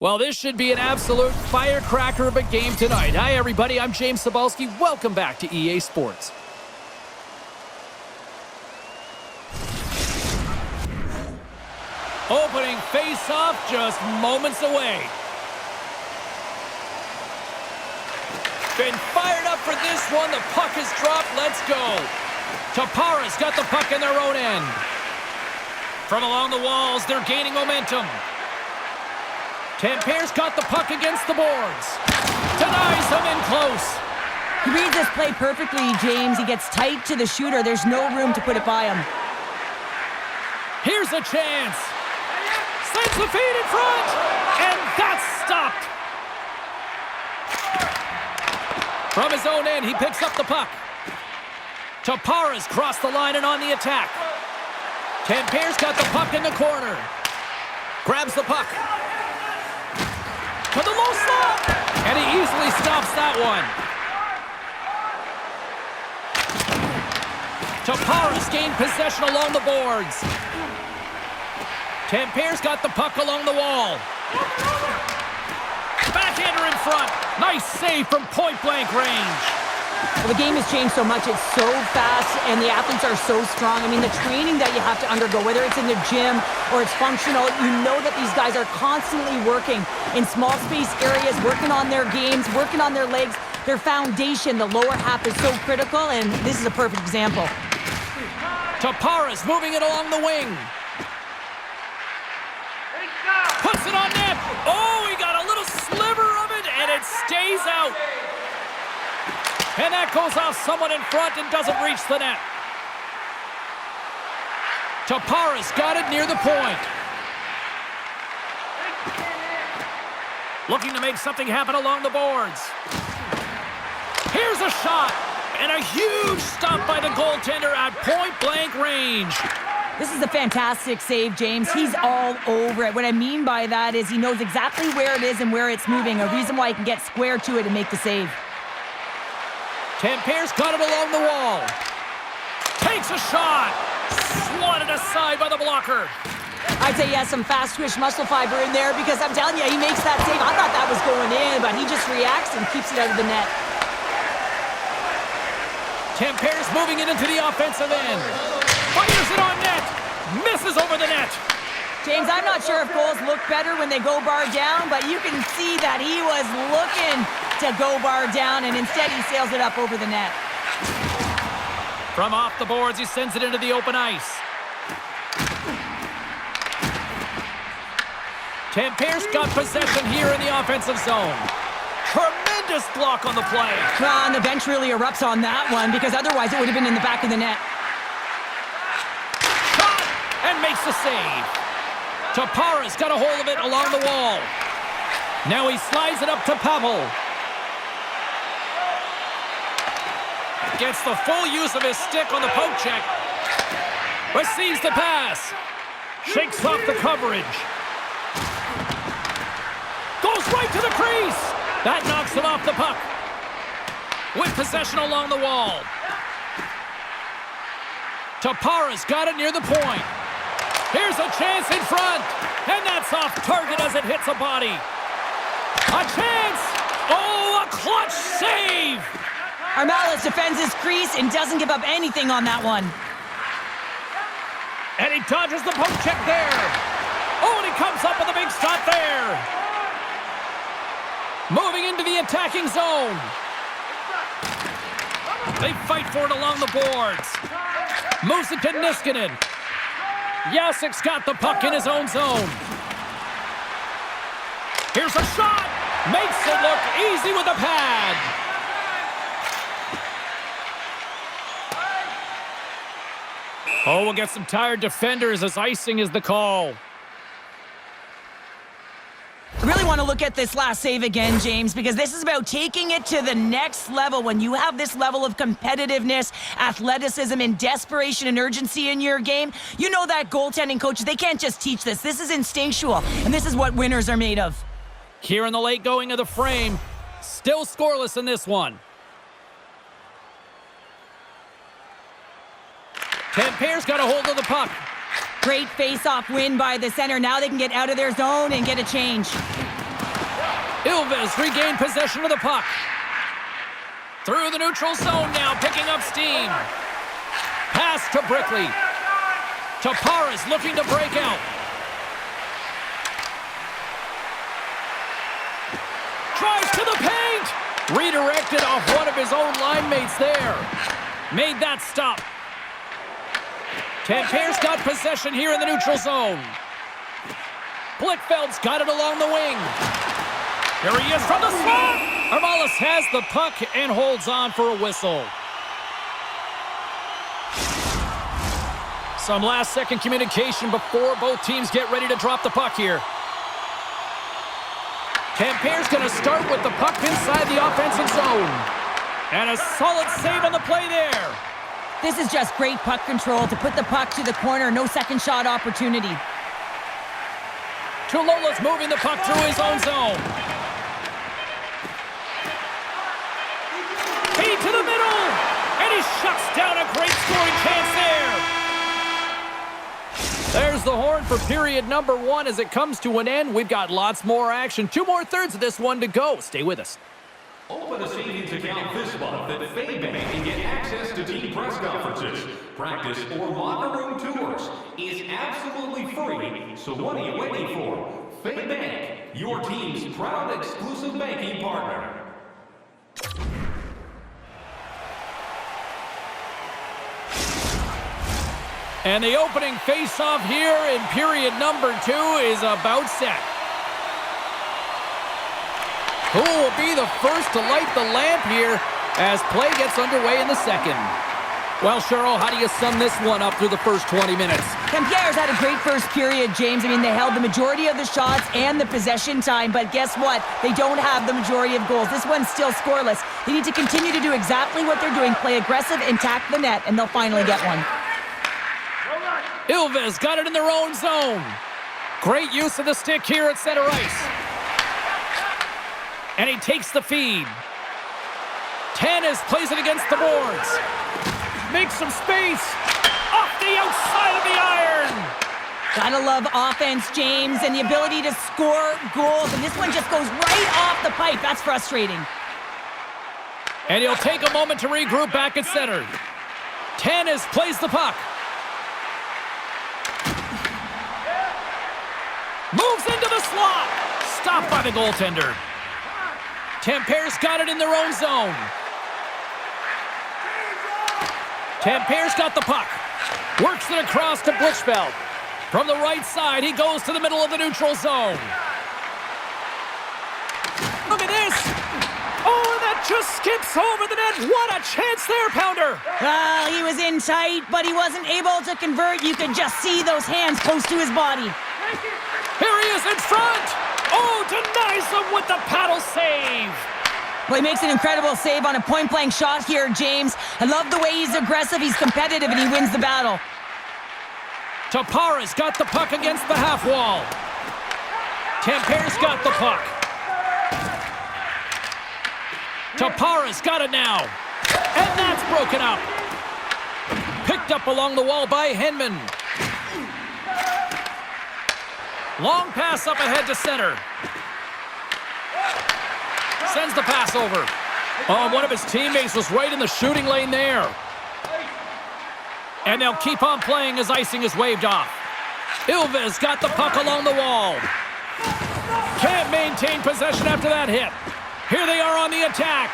Well, this should be an absolute firecracker of a game tonight. Hi, everybody. I'm James Cybulski. Welcome back to EA Sports. Opening face-off just moments away. Been fired up for this one. The puck is dropped. Let's go. Tappara's got the puck in their own end. From along the walls, they're gaining momentum. Tappara''s got the puck against the boards. Denies him in close. He reads this play perfectly, James. He gets tight to the shooter. There's no room to put it by him. Here's a chance. Sends the feed in front. And that's stopped. From his own end, he picks up the puck. Tappara's crossed the line and on the attack. Tappara''s got the puck in the corner. Grabs the puck. To the low slot. And he easily stops that one. Tappara's gained possession along the boards. Tappara''s got the puck along the wall. Backhander in front. Nice save from point-blank range. Well, the game has changed so much. It's so fast, and the athletes are so strong. I mean, the training that you have to undergo, whether it's in the gym or it's functional, you know that these guys are constantly working in small space areas, working on their games, working on their legs. Their foundation, the lower half, is so critical, and this is a perfect example. Tappara's moving it along the wing. Puts it on net. Oh, he got a little sliver of it, and it stays out. And that goes off someone in front and doesn't reach the net. Tappara's got it near the point. Looking to make something happen along the boards. Here's a shot. And a huge stop by the goaltender at point-blank range. This is a fantastic save, James. He's all over it. What I mean by that is he knows exactly where it is and where it's moving, a reason why he can get square to it and make the save. Tappara''s got it along the wall. Takes a shot. Swatted aside by the blocker. I'd say he has some fast-twitch muscle fiber in there because I'm telling you, he makes that save. I thought that was going in, but he just reacts and keeps it out of the net. Tappara's moving it into the offensive end. Fires it on net. Misses over the net. James, I'm not sure if goals look better when they go bar down, but you can see that he was looking to go bar down, and instead he sails it up over the net. From off the boards, he sends it into the open ice. Tappara's got possession here in the offensive zone. Tremendous block on the play. Well, and the bench really erupts on that one because otherwise it would have been in the back of the net. Shot! And makes the save. Tappara's got a hold of it along the wall. Now he slides it up to Pavel. Gets the full use of his stick on the poke check. Receives the pass. Shakes off the coverage. Goes right to the crease. That knocks him off the puck. With possession along the wall. Tappara's got it near the point. Here's a chance in front. And that's off target as it hits a body. A chance. Oh, a clutch save. Armalis defends his crease and doesn't give up anything on that one. And he dodges the poke check there. Oh, and he comes up with a big stop there. Moving into the attacking zone. They fight for it along the boards. Moves it to Niskanen. Jasek's got the puck in his own zone. Here's a shot. Makes it look easy with a pad. Oh, we'll get some tired defenders as icing is the call. I really want to look at this last save again, James, because this is about taking it to the next level. When you have this level of competitiveness, athleticism, and desperation and urgency in your game, you know that goaltending coaches, they can't just teach this. This is instinctual, and this is what winners are made of. Here in the late going of the frame, still scoreless in this one. Tappara's got a hold of the puck. Great face-off win by the center. Now they can get out of their zone and get a change. Ilves regain possession of the puck. Through the neutral zone now, picking up steam. Pass to Brickley. Tappara is looking to break out. Tries to the paint! Redirected off one of his own line mates there. Made that stop. Tampere's got possession here in the neutral zone. Blichfeld's got it along the wing. Here he is from the slot! Armalis has the puck and holds on for a whistle. Some last-second communication before both teams get ready to drop the puck here. Tampere's going to start with the puck inside the offensive zone. And a solid save on the play there. This is just great puck control to put the puck to the corner. No second shot opportunity. Tulola's moving the puck through his own zone. Feed to the middle. And he shuts down a great scoring chance there. There's the horn for period number 1 as it comes to an end. We've got lots more action. 2 more thirds of this one to go. Stay with us. Open a savings account this month at FayBank and get access to team press conferences, practice, or locker room tours. It's absolutely free, so what are you waiting for? FayBank, your team's proud exclusive banking partner. And the opening face-off here in period number 2 is about set. Who will be the first to light the lamp here as play gets underway in the second? Well, Cheryl, how do you sum this one up through the first 20 minutes? Tampiere's had a great first period, James. I mean, they held the majority of the shots and the possession time, but guess what? They don't have the majority of goals. This one's still scoreless. They need to continue to do exactly what they're doing, play aggressive and tack the net, and they'll finally get one. Ilves got it in their own zone. Great use of the stick here at center ice. And he takes the feed. Tanis plays it against the boards. Makes some space. Off the outside of the iron. Gotta love offense, James, and the ability to score goals. And this one just goes right off the pipe. That's frustrating. And he'll take a moment to regroup back at center. Tanis plays the puck. Moves into the slot. Stopped by the goaltender. Tampere's got it in their own zone. Tampere's got the puck. Works it across to Blichfeld. From the right side, he goes to the middle of the neutral zone. Look at this. Oh, and that just skips over the net. What a chance there, Pounder. Well, he was in tight, but he wasn't able to convert. You could just see those hands close to his body. Here he is in front. Oh, denies him with the paddle save. Well, he makes an incredible save on a point-blank shot here, James. I love the way he's aggressive, he's competitive, and he wins the battle. Tappara's got the puck against the half wall. Tampere's got the puck. Tappara's got it now. And that's broken up. Picked up along the wall by Henman. Long pass up ahead to center. Sends the pass over. Oh, one of his teammates was right in the shooting lane there. And they'll keep on playing as icing is waved off. Ilves got the puck along the wall. Can't maintain possession after that hit. Here they are on the attack.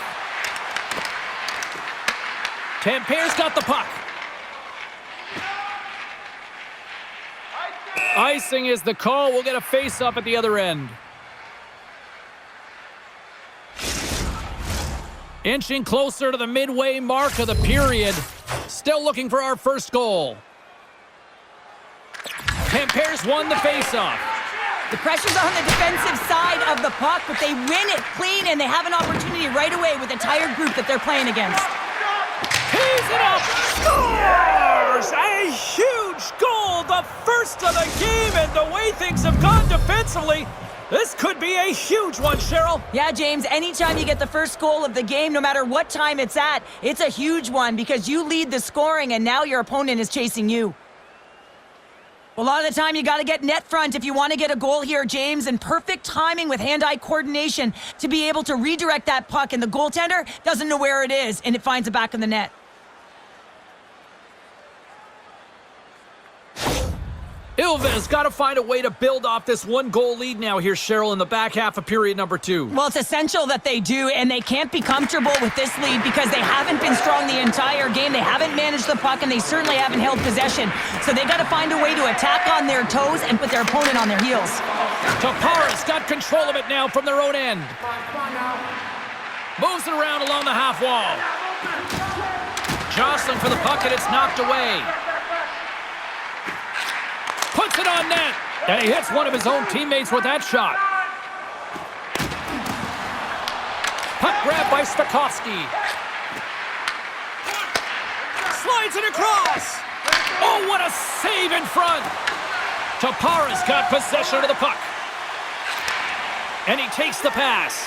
Tampere's got the puck. Icing is the call. We'll get a face-up at the other end. Inching closer to the midway mark of the period. Still looking for our first goal. Tampere's won the face-off. The pressure's on the defensive side of the puck, but they win it clean, and they have an opportunity right away with the tired group that they're playing against. Tees it up! Scores! A huge goal! The first of the game, and the way things have gone defensively, this could be a huge one, Cheryl. Yeah, James, anytime you get the first goal of the game, no matter what time it's at, it's a huge one because you lead the scoring, and now your opponent is chasing you. A lot of the time, you got to get net front if you want to get a goal here, James, and perfect timing with hand-eye coordination to be able to redirect that puck, and the goaltender doesn't know where it is, and it finds it back in the net. Ilves got to find a way to build off this one-goal lead now here, Cheryl, in the back half of period number 2. Well, it's essential that they do, and they can't be comfortable with this lead because they haven't been strong the entire game. They haven't managed the puck, and they certainly haven't held possession. So they got to find a way to attack on their toes and put their opponent on their heels. Tappara's got control of it now from their own end. Moves it around along the half wall. Jostling for the puck, and it's knocked away. Puts it on net, and he hits one of his own teammates with that shot. Puck grab by Stakovsky. Slides it across. Oh, what a save in front. Tappara's got possession of the puck. And he takes the pass.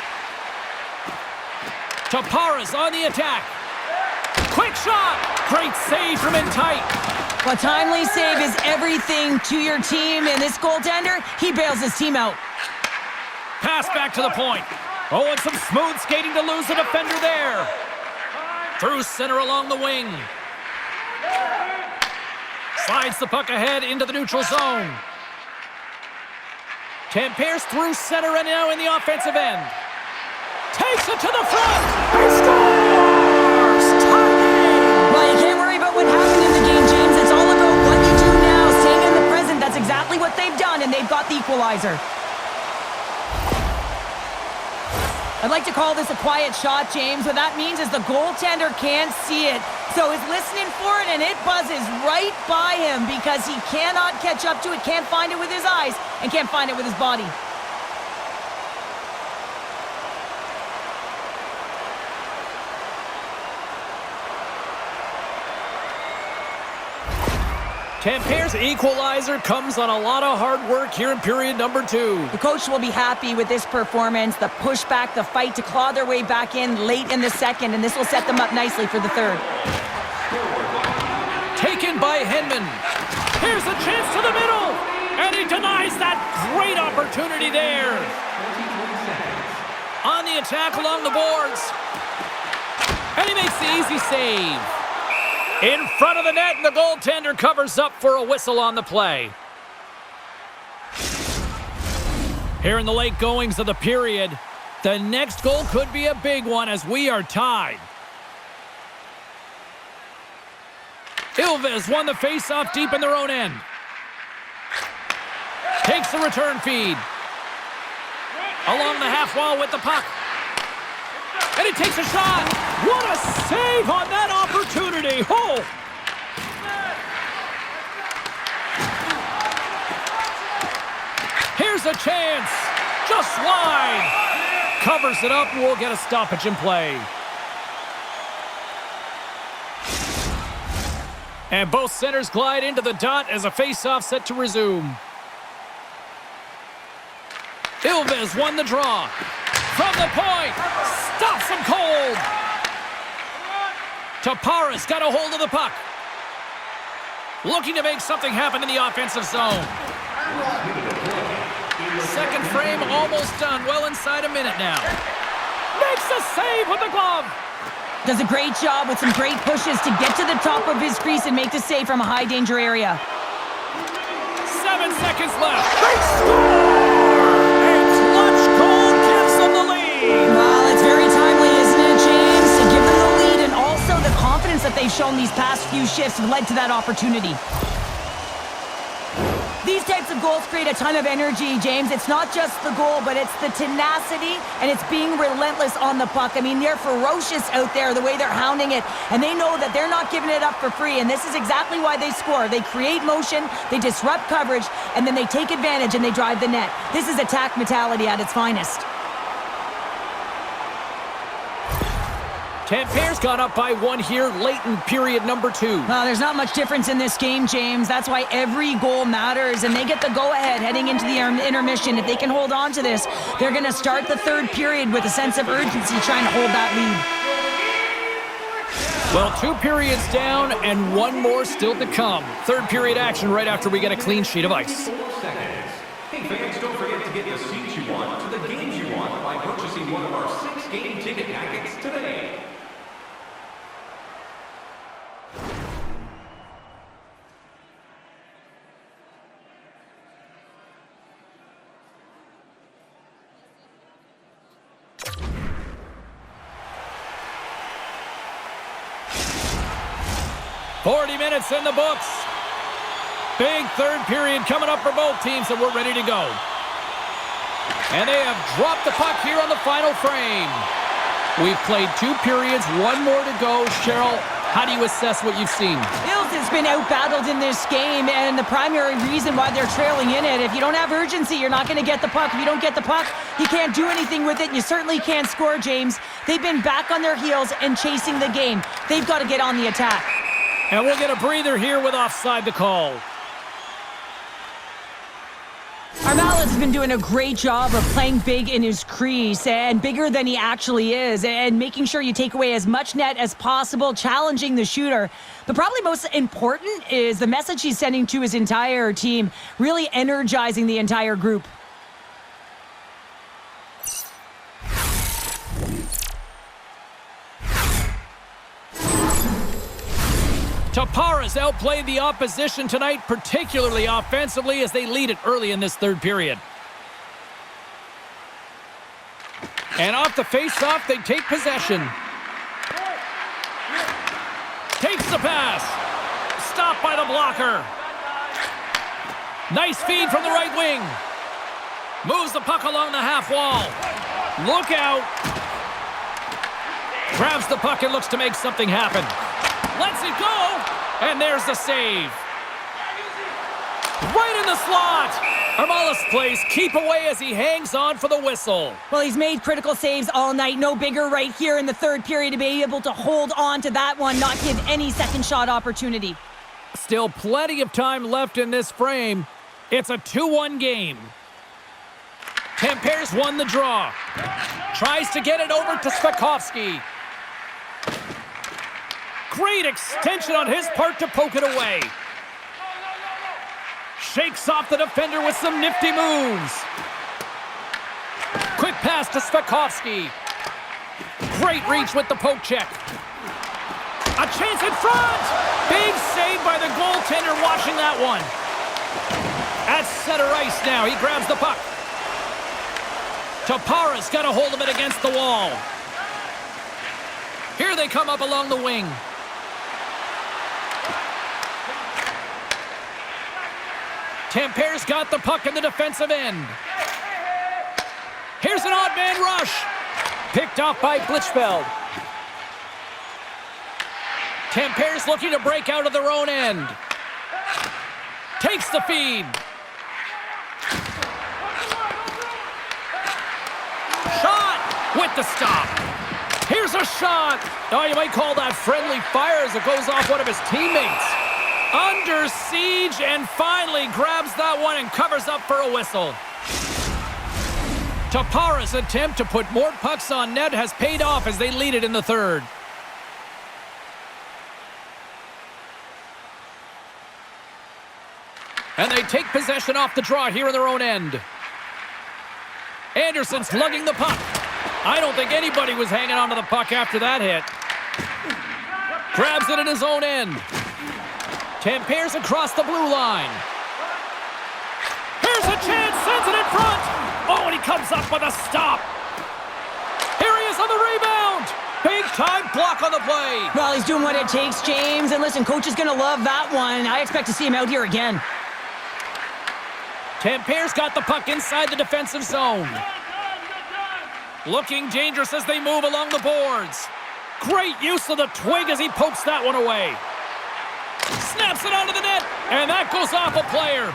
Tappara's on the attack. Quick shot. Great save from in tight. A timely save is everything to your team, and this goaltender, he bails his team out. Pass back to the point. Oh, and some smooth skating to lose the defender there. Through center along the wing. Slides the puck ahead into the neutral zone. Tappara's through center and now in the offensive end. Takes it to the front. He scores! Tie game! Well, you can't worry about what happened in the game, James. It's all about what you do now, staying in the present. That's exactly what they've done, and they've got the equalizer. I'd like to call this a quiet shot, James. What that means is the goaltender can't see it. So he's listening for it, and it buzzes right by him because he cannot catch up to it, can't find it with his eyes, and can't find it with his body. Tappara's equalizer comes on a lot of hard work here in period number 2. The coach will be happy with this performance, the pushback, the fight to claw their way back in late in the second, and this will set them up nicely for the third. Taken by Henman. Here's a chance to the middle, and he denies that great opportunity there. On the attack along the boards, and he makes the easy save. In front of the net, and the goaltender covers up for a whistle on the play. Here in the late goings of the period, the next goal could be a big one as we are tied. Ilves won the face-off deep in their own end. Takes the return feed. Along the half wall with the puck. And he takes a shot. What a save on that opportunity. Oh! Here's a chance. Just wide. Covers it up and we'll get a stoppage in play. And both centers glide into the dot as a face-off set to resume. Ilves won the draw. From the point, stops him cold. Tappara's got a hold of the puck. Looking to make something happen in the offensive zone. Second frame almost done, well inside a minute now. Makes the save with the glove. Does a great job with some great pushes to get to the top of his crease and make the save from a high danger area. 7 seconds left. They score! Well, it's very timely, isn't it, James? To give them the lead, and also the confidence that they've shown these past few shifts led to that opportunity. These types of goals create a ton of energy, James. It's not just the goal, but it's the tenacity, and it's being relentless on the puck. I mean, they're ferocious out there, the way they're hounding it, and they know that they're not giving it up for free, and this is exactly why they score. They create motion, they disrupt coverage, and then they take advantage and they drive the net. This is attack mentality at its finest. Tappara's gone up by 1 here late in period number 2. Well, there's not much difference in this game, James. That's why every goal matters, and they get the go-ahead heading into the intermission. If they can hold on to this, they're going to start the third period with a sense of urgency trying to hold that lead. Well, 2 periods down and 1 more still to come. Third period action right after we get a clean sheet of ice. 4 seconds. Hey fans, don't forget to get the seats you want to the games you want by purchasing one of our 6 game ticket packets today. "40 minutes in the books. Big third period coming up for both teams, and we're ready to go. And they have dropped the puck here on the final frame. We've played 2 periods, 1 more to go. Cheryl, how do you assess what you've seen? Ilves has been out-battled in this game, and the primary reason why they're trailing in it, if you don't have urgency, you're not going to get the puck. If you don't get the puck, you can't do anything with it, and you certainly can't score, James. They've been back on their heels and chasing the game. They've got to get on the attack. And we'll get a breather here with offside the call. Armalis has been doing a great job of playing big in his crease and bigger than he actually is, and making sure you take away as much net as possible, challenging the shooter. But probably most important is the message he's sending to his entire team, really energizing the entire group. Tappara's outplayed the opposition tonight, particularly offensively, as they lead it early in this third period. And off the face-off, they take possession. Takes the pass. Stopped by the blocker. Nice feed from the right wing. Moves the puck along the half wall. Look out. Grabs the puck and looks to make something happen. Lets it go, and there's the save. Right in the slot. Armalis plays keep away as he hangs on for the whistle. Well, he's made critical saves all night. No bigger right here in the third period to be able to hold on to that one, not give any second shot opportunity. Still plenty of time left in this frame. It's a 2-1 game. Tappara's won the draw. Tries to get it over to Svakovsky. Great extension on his part to poke it away. Shakes off the defender with some nifty moves. Quick pass to Svakovsky. Great reach with the poke check. A chance in front! Big save by the goaltender watching that one. At center ice now, he grabs the puck. Tappara's got a hold of it against the wall. Here they come up along the wing. Tappara's got the puck in the defensive end. Here's an odd man rush. Picked off by Blichfeld. Tappara's looking to break out of their own end. Takes the feed. Shot with the stop. Here's a shot. Oh, you might call that friendly fire as it goes off one of his teammates. Under siege, and finally grabs that one and covers up for a whistle. Tappara's attempt to put more pucks on net has paid off as they lead it in the third. And they take possession off the draw here in their own end. Anderson's lugging the puck. I don't think anybody was hanging onto the puck after that hit. Grabs it in his own end. Tappara's across the blue line. Here's a chance, sends it in front. Oh, and he comes up with a stop. Here he is on the rebound. Big time block on the play. Well, he's doing what it takes, James. And listen, coach is going to love that one. I expect to see him out here again. Tappara's got the puck inside the defensive zone. Looking dangerous as they move along the boards. Great use of the twig as he pokes that one away. Snaps it onto the net, and that goes off a player.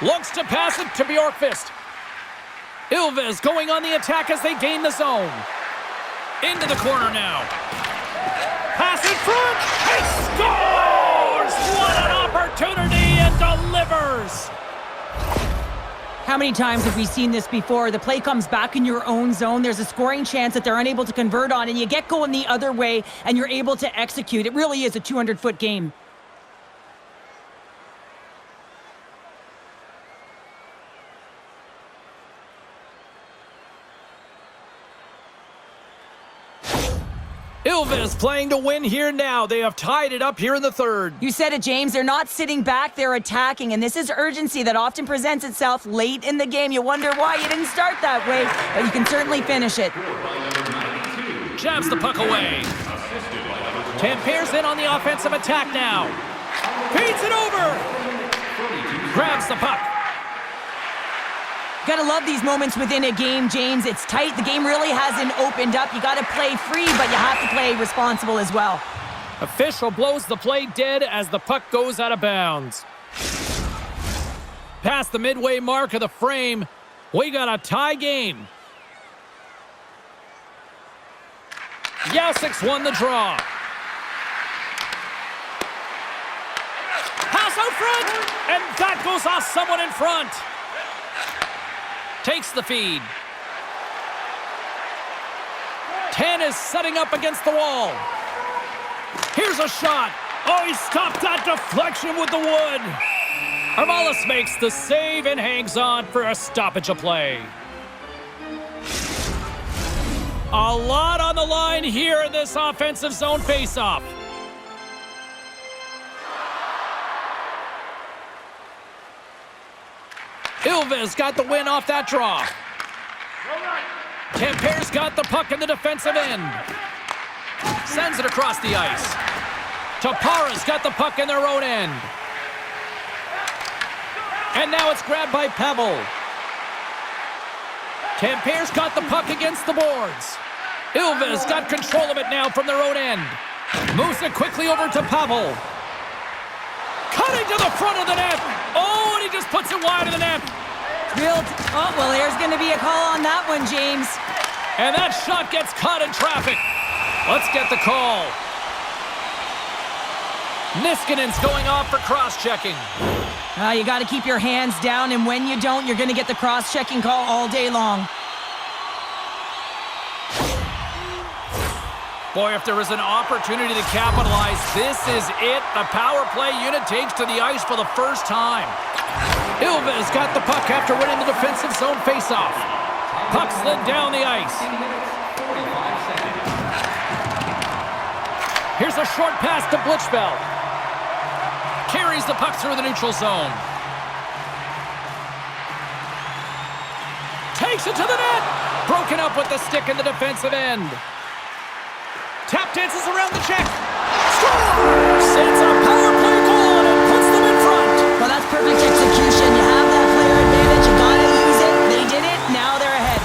Looks to pass it to Bjorkqvist. Ilves going on the attack as they gain the zone. Into the corner now. Pass in front. He scores! What an opportunity, and delivers! How many times have we seen this before? The play comes back in your own zone. There's a scoring chance that they're unable to convert on, and you get going the other way, and you're able to execute. It really is a 200-foot game. Ilves playing to win here now. They have tied it up here in the third. You said it, James. They're not sitting back. They're attacking. And this is urgency that often presents itself late in the game. You wonder why you didn't start that way, but you can certainly finish it. Jabs the puck away. Tampere's in on the offensive attack now. Feeds it over. Grabs the puck. Gotta love these moments within a game, James. It's tight. The game really hasn't opened up. You gotta play free, but you have to play responsible as well. Official blows the play dead as the puck goes out of bounds. Past the midway mark of the frame, we got a tie game. Yausik's won the draw. Pass out front, and that goes off someone in front. Takes the feed. 10 is setting up against the wall. Here's a shot. Oh, he stopped that deflection with the wood. Armalis makes the save and hangs on for a stoppage of play. A lot on the line here in this offensive zone faceoff. Ilves got the win off that draw. Tampere's got the puck in the defensive end. Sends it across the ice. Tappara's got the puck in their own end. And now it's grabbed by Pavel. Tampere's got the puck against the boards. Ilves got control of it now from their own end. Moves it quickly over to Pavel. Cutting to the front of the net. Oh, and he just puts it wide of the net. Oh, well, there's going to be a call on that one, James. And that shot gets caught in traffic. Let's get the call. Niskanen's going off for cross-checking. You got to keep your hands down, and when you don't, you're going to get the cross-checking call all day long. Boy, if there is an opportunity to capitalize, this is it. The power play unit takes to the ice for the first time. Ilves got the puck after winning the defensive zone faceoff. Puck slid down the ice. Here's a short pass to Blichfeld. Carries the puck through the neutral zone. Takes it to the net. Broken up with the stick in the defensive end. Tap dances around the check. Score! Sends a power play goal and puts them in front. Well, that's perfect execution. You have that player advantage. You gotta use it. They did it. Now they're ahead.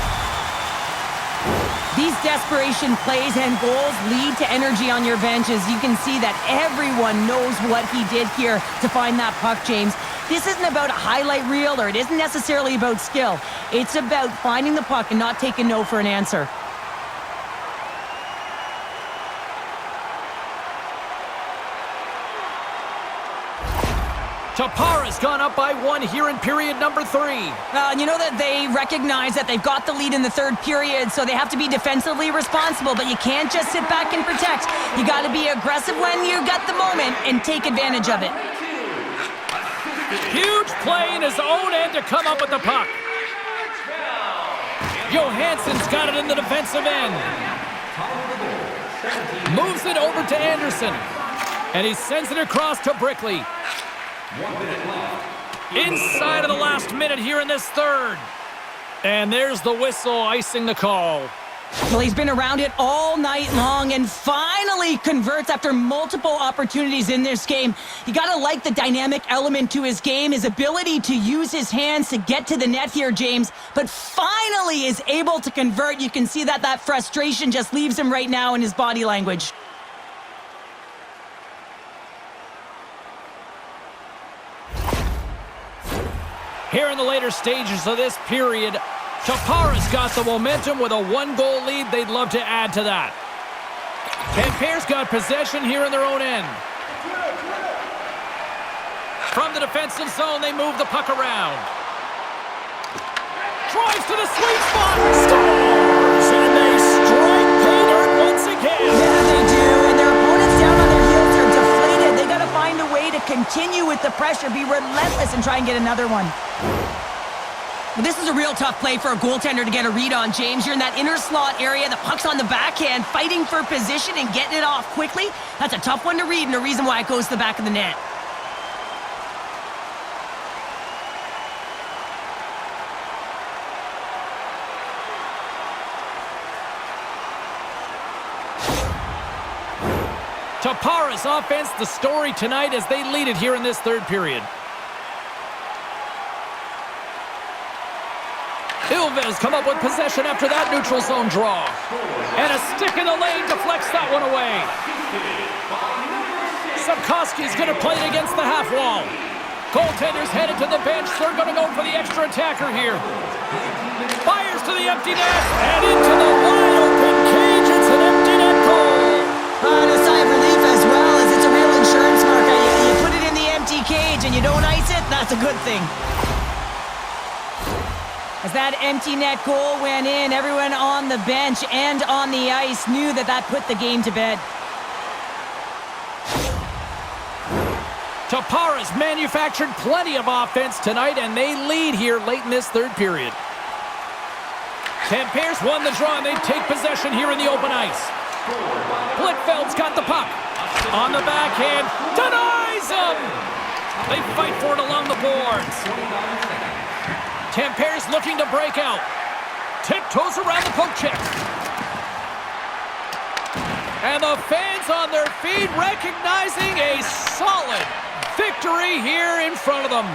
These desperation plays and goals lead to energy on your benches. You can see that everyone knows what he did here to find that puck, James. This isn't about a highlight reel, or it isn't necessarily about skill. It's about finding the puck and not taking no for an answer. Tappara's gone up by 1 here in period number 3. You know that they recognize that they've got the lead in the third period, so they have to be defensively responsible, but you can't just sit back and protect. You got to be aggressive when you got the moment and take advantage of it. Huge play in his own end to come up with the puck. Johansson's got it in the defensive end. Moves it over to Anderson. And he sends it across to Brickley. 1 minute left. Inside of the last minute here in this third. And there's the whistle icing the call. Well, he's been around it all night long and finally converts after multiple opportunities in this game. You gotta like the dynamic element to his game, his ability to use his hands to get to the net here, James, but finally is able to convert. You can see that frustration just leaves him right now in his body language. Here in the later stages of this period, Tappara's got the momentum with a 1-goal lead. They'd love to add to that. Tampere's got possession here in their own end. From the defensive zone, they move the puck around. drives to the sweet spot. Scores! And they strike pay dirt once again. Yeah, they do. And their opponents down on their heels are deflated. They got to find a way to continue with the pressure, be relentless, and try and get another one. Well, this is a real tough play for a goaltender to get a read on, James. You're in that inner slot area. The puck's on the backhand, fighting for position and getting it off quickly. That's a tough one to read and a reason why it goes to the back of the net. Tappara's offense, the story tonight as they lead it here in this third period. Ilves come up with possession after that neutral zone draw. And a stick in the lane deflects that one away. Sapkowski's going to play it against the half wall. Goaltender's headed to the bench. They're going to go for the extra attacker here. Fires to the empty net and into the wide open cage. It's an empty net goal. And a sigh of relief as well, as it's a real insurance marker. You put it in the empty cage and you don't ice it, that's a good thing. As that empty net goal went in, everyone on the bench and on the ice knew that that put the game to bed. Tappara's manufactured plenty of offense tonight, and they lead here late in this third period. Tappara's won the draw, and they take possession here in the open ice. Blichfeld's got the puck. On the backhand, denies him! They fight for it along the boards. Tappara's looking to break out. Tiptoes around the poke check. And the fans on their feet recognizing a solid victory here in front of them.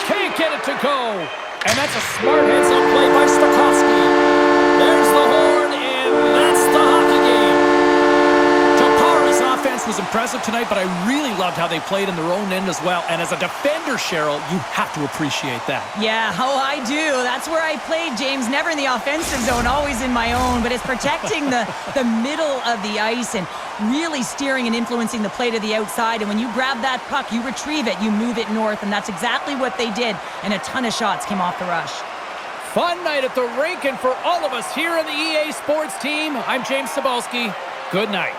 Can't get it to go. And that's a smart heads-up play by Stokowski. There's the horn, and that's the hockey game. Tappara's offense was impressive tonight, but I really loved how they played in their own end as well. And as a defender, Cheryl, you have to appreciate that. Yeah, I do. That's where I played, James. Never in the offensive zone, always in my own. But it's protecting the middle of the ice and really steering and influencing the play to the outside. And when you grab that puck, you retrieve it, you move it north. And that's exactly what they did. And a ton of shots came off the rush. Fun night at the rink, and for all of us here on the EA Sports team, I'm James Cebulski. Good night.